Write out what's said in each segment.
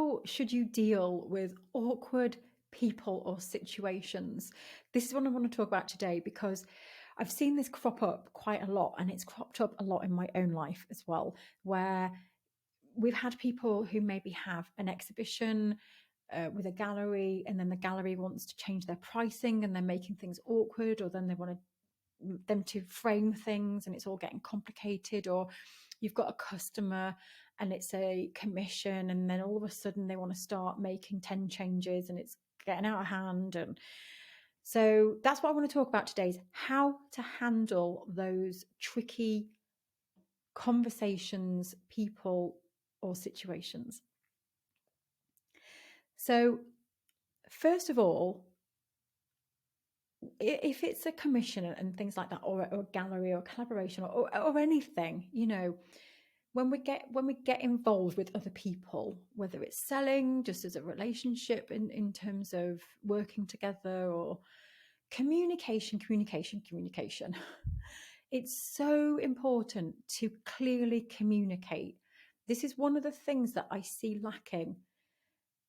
how should you deal with awkward people or situations? This is what I want to talk about today because I've seen this crop up quite a lot, and it's cropped up a lot in my own life as well, where we've had people who maybe have an exhibition with a gallery, and then the gallery wants to change their pricing and they're making things awkward, or then they want them to frame things and it's all getting complicated, or you've got a customer and it's a commission, and then all of a sudden they want to start making 10 changes and it's getting out of hand. And so that's what I want to talk about today, is how to handle those tricky conversations, people, or situations. So first of all, if it's a commission and things like that, or a gallery or collaboration, or anything, when we get involved with other people, whether it's selling just as a relationship in terms of working together, or communication, it's so important to clearly communicate. This is one of the things that I see lacking,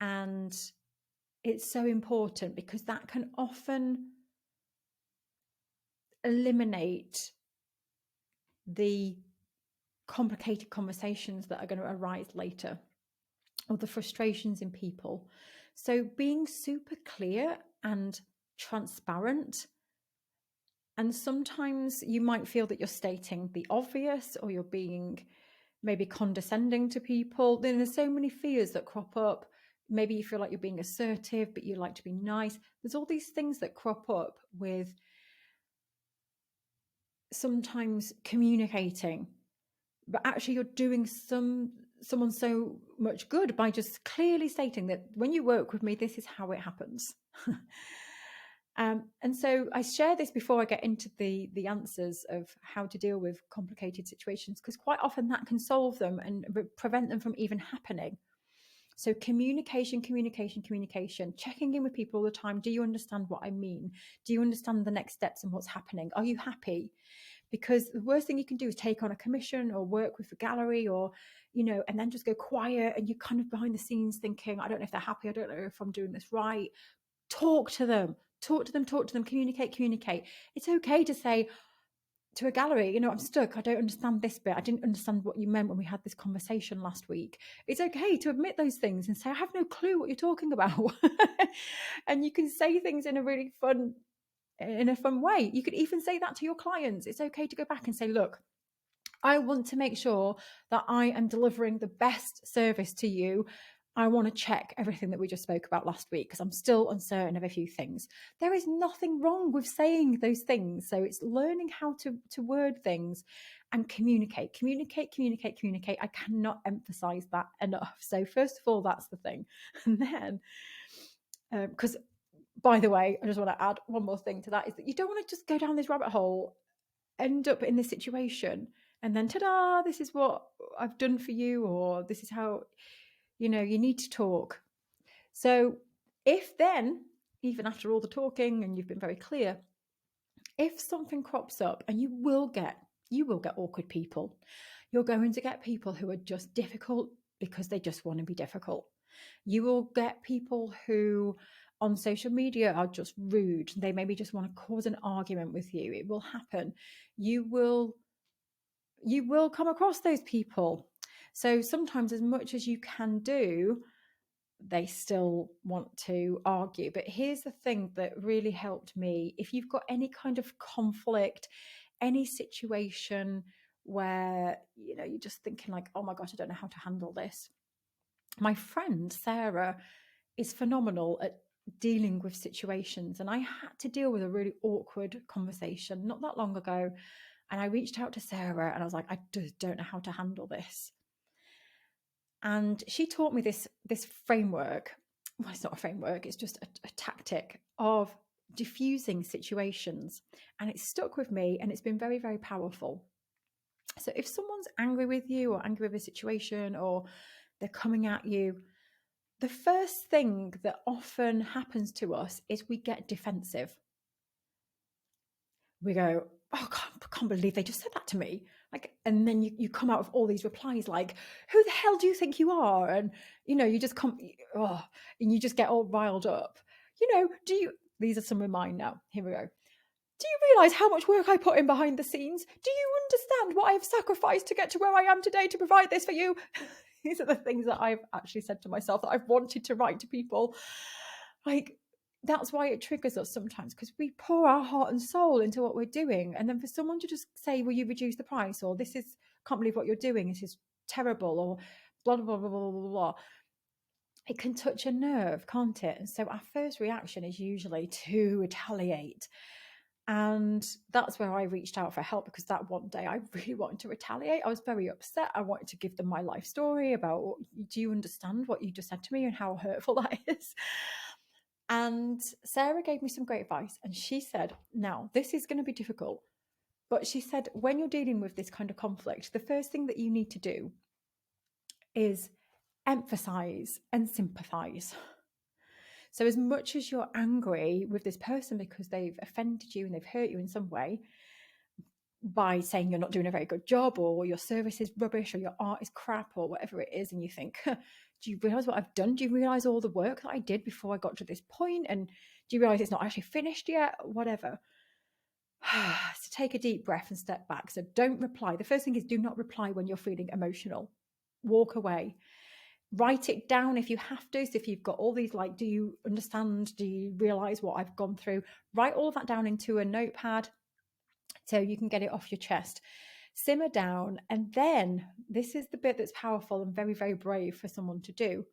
and it's so important because that can often eliminate the complicated conversations that are going to arise later, or the frustrations in people. So being super clear and transparent, and sometimes you might feel that you're stating the obvious, or you're being maybe condescending to people. Then there's so many fears that crop up. Maybe you feel like you're being assertive, but you like to be nice. There's all these things that crop up with sometimes communicating, but actually you're doing someone so much good by just clearly stating that when you work with me, this is how it happens. And so I share this before I get into the answers of how to deal with complicated situations, because quite often that can solve them and prevent them from even happening. So communication, checking in with people all the time. Do you understand what I mean? Do you understand the next steps and what's happening? Are you happy? Because the worst thing you can do is take on a commission or work with a gallery, or, and then just go quiet, and you're kind of behind the scenes thinking, I don't know if they're happy. I don't know if I'm doing this right. Talk to them, communicate. It's okay to say to a gallery, I'm stuck. I don't understand this bit. I didn't understand what you meant when we had this conversation last week. It's okay to admit those things and say, I have no clue what you're talking about. And you can say things in a really fun way. You could even say that to your clients. It's okay to go back and say, look, I want to make sure that I am delivering the best service to you. I want to check everything that we just spoke about last week, because I'm still uncertain of a few things. There is nothing wrong with saying those things. So it's learning how to word things and communicate. I cannot emphasize that enough. So first of all, that's the thing. And then, because by the way, I just want to add one more thing to that, is that you don't want to just go down this rabbit hole, end up in this situation, and then ta-da, this is what I've done for you, or this is how, you need to talk. So if then, even after all the talking and you've been very clear, if something crops up, and you will get awkward people. You're going to get people who are just difficult because they just want to be difficult. You will get people who on social media are just rude. They maybe just want to cause an argument with you. It will happen. You will come across those people. So sometimes, as much as you can do, they still want to argue. But here's the thing that really helped me. If you've got any kind of conflict, any situation where, you're just thinking like, oh my gosh, I don't know how to handle this. My friend, Sarah, is phenomenal at dealing with situations. And I had to deal with a really awkward conversation not that long ago. And I reached out to Sarah and I was like, I just don't know how to handle this. And she taught me this framework. Well, it's not a framework, it's just a tactic of diffusing situations. And it's stuck with me, and it's been very, very powerful. So if someone's angry with you, or angry with a situation, or they're coming at you, the first thing that often happens to us is we get defensive. We go, oh, I can't believe they just said that to me. Like, and then you come out with all these replies like, who the hell do you think you are? And, you just come, and you just get all riled up. These are some of mine now. Here we go. Do you realise how much work I put in behind the scenes? Do you understand what I've sacrificed to get to where I am today to provide this for you? These are the things that I've actually said to myself that I've wanted to write to people. Like, that's why it triggers us sometimes, because we pour our heart and soul into what we're doing. And then for someone to just say, will you reduce the price? Or can't believe what you're doing. This is terrible. Or blah, blah, blah, blah, blah, blah. It can touch a nerve, can't it? And so our first reaction is usually to retaliate. And that's where I reached out for help, because that one day I really wanted to retaliate. I was very upset. I wanted to give them my life story about, do you understand what you just said to me and how hurtful that is? And Sarah gave me some great advice. And she said, now, this is going to be difficult. But she said, when you're dealing with this kind of conflict, the first thing that you need to do is emphasize and sympathize. So as much as you're angry with this person because they've offended you and they've hurt you in some way by saying you're not doing a very good job, or your service is rubbish, or your art is crap, or whatever it is, and you think, do you realize what I've done? Do you realize all the work that I did before I got to this point? And do you realize it's not actually finished yet? Whatever. So take a deep breath and step back. So don't reply. The first thing is, do not reply when you're feeling emotional. Walk away. Write it down if you have to. So if you've got all these, like, do you understand? Do you realize what I've gone through? Write all of that down into a notepad so you can get it off your chest. Simmer down. And then this is the bit that's powerful and very, very brave for someone to do.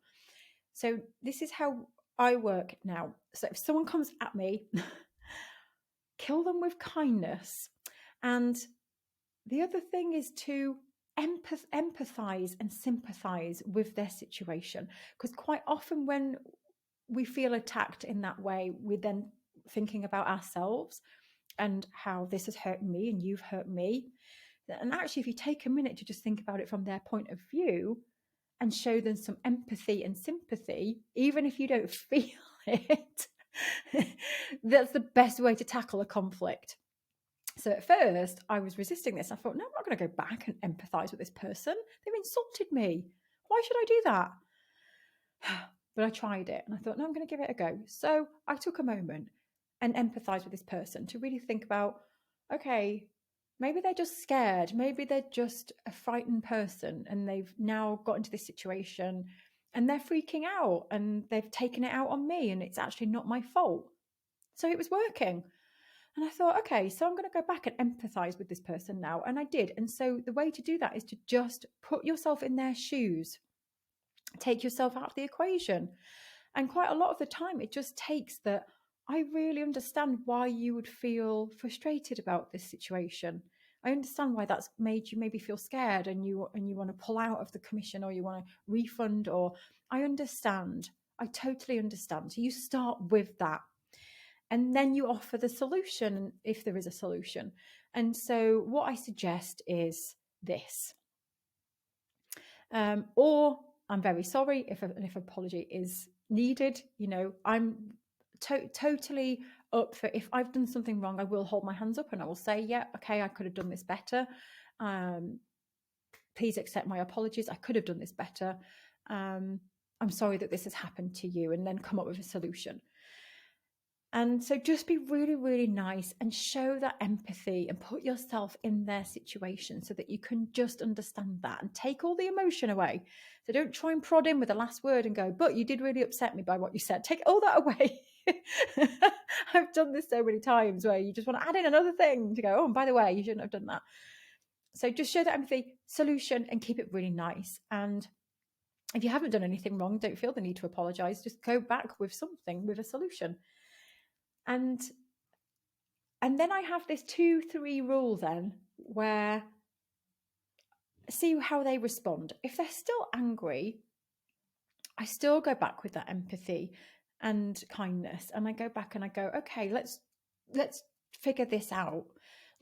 So this is how I work now. So if someone comes at me, kill them with kindness. And the other thing is to empathize and sympathize with their situation, because quite often when we feel attacked in that way, we're then thinking about ourselves and how this has hurt me and you've hurt me. And actually, if you take a minute to just think about it from their point of view and show them some empathy and sympathy, even if you don't feel it, that's the best way to tackle a conflict. So at first I was resisting this. I thought, no, I'm not going to go back and empathize with this person. They've insulted me. Why should I do that? But I tried it and I thought, no, I'm going to give it a go. So I took a moment and empathized with this person to really think about, okay, maybe they're just scared. Maybe they're just a frightened person and they've now got into this situation and they're freaking out and they've taken it out on me and it's actually not my fault. So it was working. And I thought, okay, so I'm going to go back and empathize with this person now. And I did. And so the way to do that is to just put yourself in their shoes, take yourself out of the equation. And quite a lot of the time, it just takes that I really understand why you would feel frustrated about this situation. I understand why that's made you maybe feel scared and you want to pull out of the commission, or you want to refund, or I understand. I totally understand. So you start with that. And then you offer the solution if there is a solution. And so what I suggest is this. Or I'm very sorry if an apology is needed. I'm totally up for, if I've done something wrong, I will hold my hands up and I will say, yeah, okay, I could have done this better. Please accept my apologies. I could have done this better. I'm sorry that this has happened to you, and then come up with a solution. And so just be really, really nice and show that empathy and put yourself in their situation so that you can just understand that and take all the emotion away. So don't try and prod in with the last word and go, but you did really upset me by what you said. Take all that away. I've done this so many times where you just want to add in another thing to go, oh, and by the way, you shouldn't have done that. So just show that empathy, solution, and keep it really nice. And if you haven't done anything wrong, don't feel the need to apologize. Just go back with something, with a solution. And then I have this 2-3 rule then, where see how they respond. If they're still angry, I still go back with that empathy and kindness. And I go back and I go, okay, let's figure this out.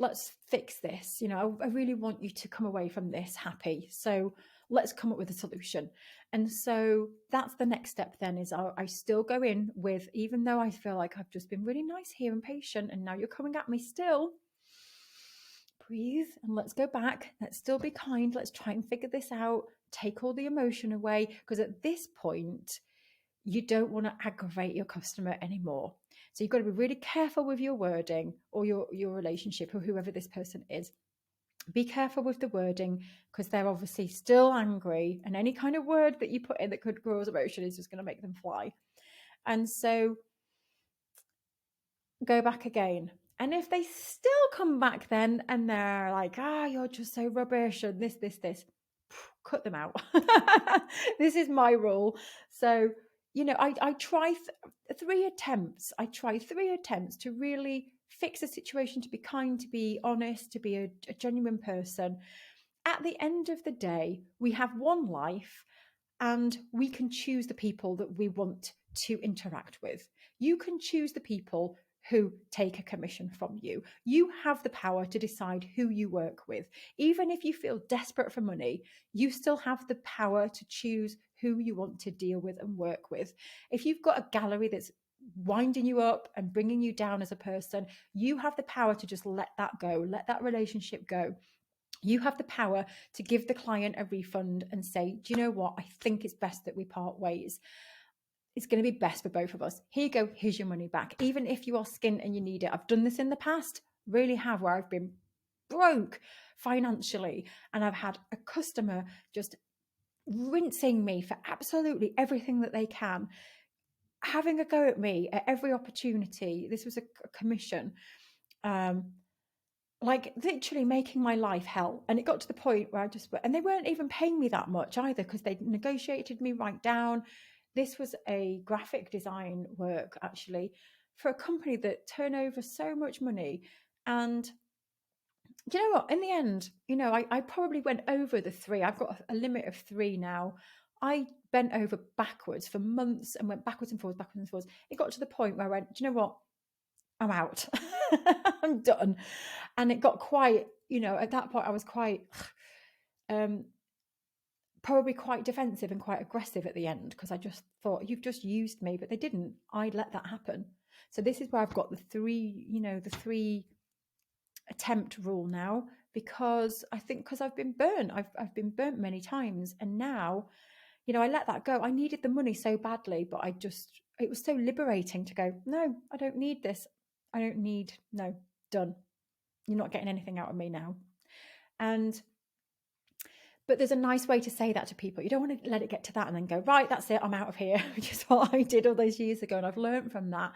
Let's fix this. I really want you to come away from this happy. So let's come up with a solution. And so that's the next step then, is I still go in with, even though I feel like I've just been really nice here and patient, and now you're coming at me still, breathe and let's go back. Let's still be kind. Let's try and figure this out. Take all the emotion away. Because at this point, you don't want to aggravate your customer anymore. So you've got to be really careful with your wording or your relationship or whoever this person is. Be careful with the wording because they're obviously still angry, and any kind of word that you put in that could cause emotion is just going to make them fly. And so go back again. And if they still come back then and they're like, you're just so rubbish and this, cut them out. This is my rule. So, I try 3 attempts. I try 3 attempts to really fix a situation, to be kind, to be honest, to be a genuine person. At the end of the day, we have one life and we can choose the people that we want to interact with. You can choose the people who take a commission from you. You have the power to decide who you work with. Even if you feel desperate for money, you still have the power to choose who you want to deal with and work with. If you've got a gallery that's winding you up and bringing you down as a person, you have the power to just let that go, let that relationship go. You have the power to give the client a refund and say, do you know what? I think it's best that we part ways. It's going to be best for both of us. Here you go. Here's your money back. Even if you are skint and you need it. I've done this in the past, really have, where I've been broke financially and I've had a customer just rinsing me for absolutely everything that they can, having a go at me at every opportunity. This was a commission. Like literally making my life hell. And it got to the point where and they weren't even paying me that much either because they negotiated me right down. This was a graphic design work actually for a company that turn over so much money. And you know what? In the end, I probably went over the 3. I've got a limit of 3 now. I bent over backwards for months and went backwards and forwards, backwards and forwards. It got to the point where I went, do you know what? I'm out. I'm done. And it got quite, at that point I was quite, probably quite defensive and quite aggressive at the end because I just thought, you've just used me, but they didn't. I let that happen. So this is where I've got the 3 attempt rule now, because I think because I've been burnt. I've been burnt many times, and now, I let that go. I needed the money so badly, but it was so liberating to go, no, I don't need this. No, done. You're not getting anything out of me now. But there's a nice way to say that to people. You don't want to let it get to that and then go, right, that's it, I'm out of here, which is what I did all those years ago. And I've learned from that.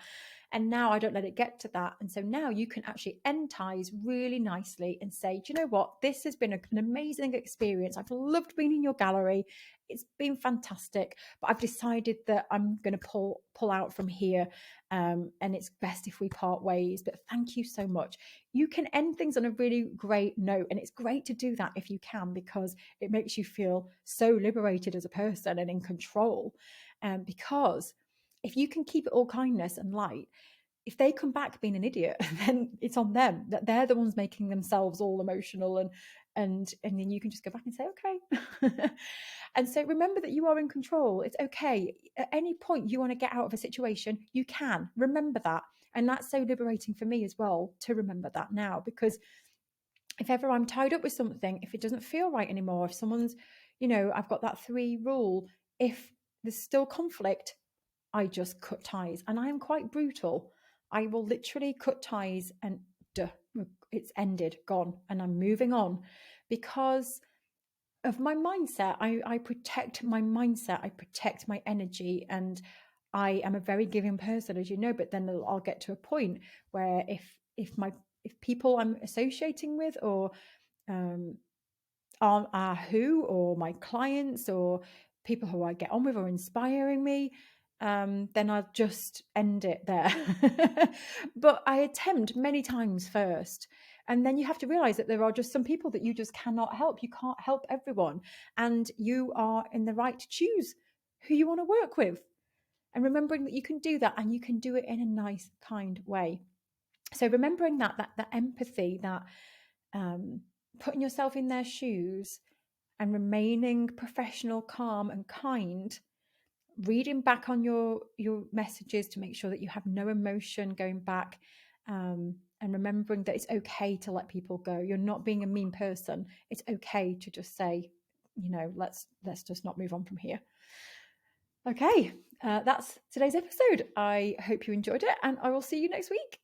And now I don't let it get to that. And so now you can actually end ties really nicely and say, do you know what? This has been an amazing experience. I've loved being in your gallery. It's been fantastic, but I've decided that I'm going to pull out from here. And it's best if we part ways. But thank you so much. You can end things on a really great note. And it's great to do that if you can, because it makes you feel so liberated as a person and in control. Because if you can keep it all kindness and light, if they come back being an idiot, then it's on them, that they're the ones making themselves all emotional, and then you can just go back and say, okay. And so remember that you are in control. It's okay. At any point you want to get out of a situation, you can. Remember that. And that's so liberating for me as well to remember that now, because if ever I'm tied up with something, if it doesn't feel right anymore, if someone's, I've got that 3 rule, if there's still conflict, I just cut ties. And I am quite brutal. I will literally cut ties and it's ended, gone, and I'm moving on because of my mindset. I protect my mindset, I protect my energy, and I am a very giving person, as you know, but then I'll get to a point where if people I'm associating with or are who, or my clients or people who I get on with or inspiring me, then I'll just end it there. But I attempt many times first. And then you have to realize that there are just some people that you just cannot help. You can't help everyone. And you are in the right to choose who you want to work with. And remembering that you can do that, and you can do it in a nice, kind way. So remembering that empathy, that putting yourself in their shoes and remaining professional, calm and kind, reading back on your messages to make sure that you have no emotion going back, and remembering that it's okay to let people go. You're not being a mean person. It's okay to just say, let's just not move on from here. Okay, that's today's episode. I hope you enjoyed it, and I will see you next week.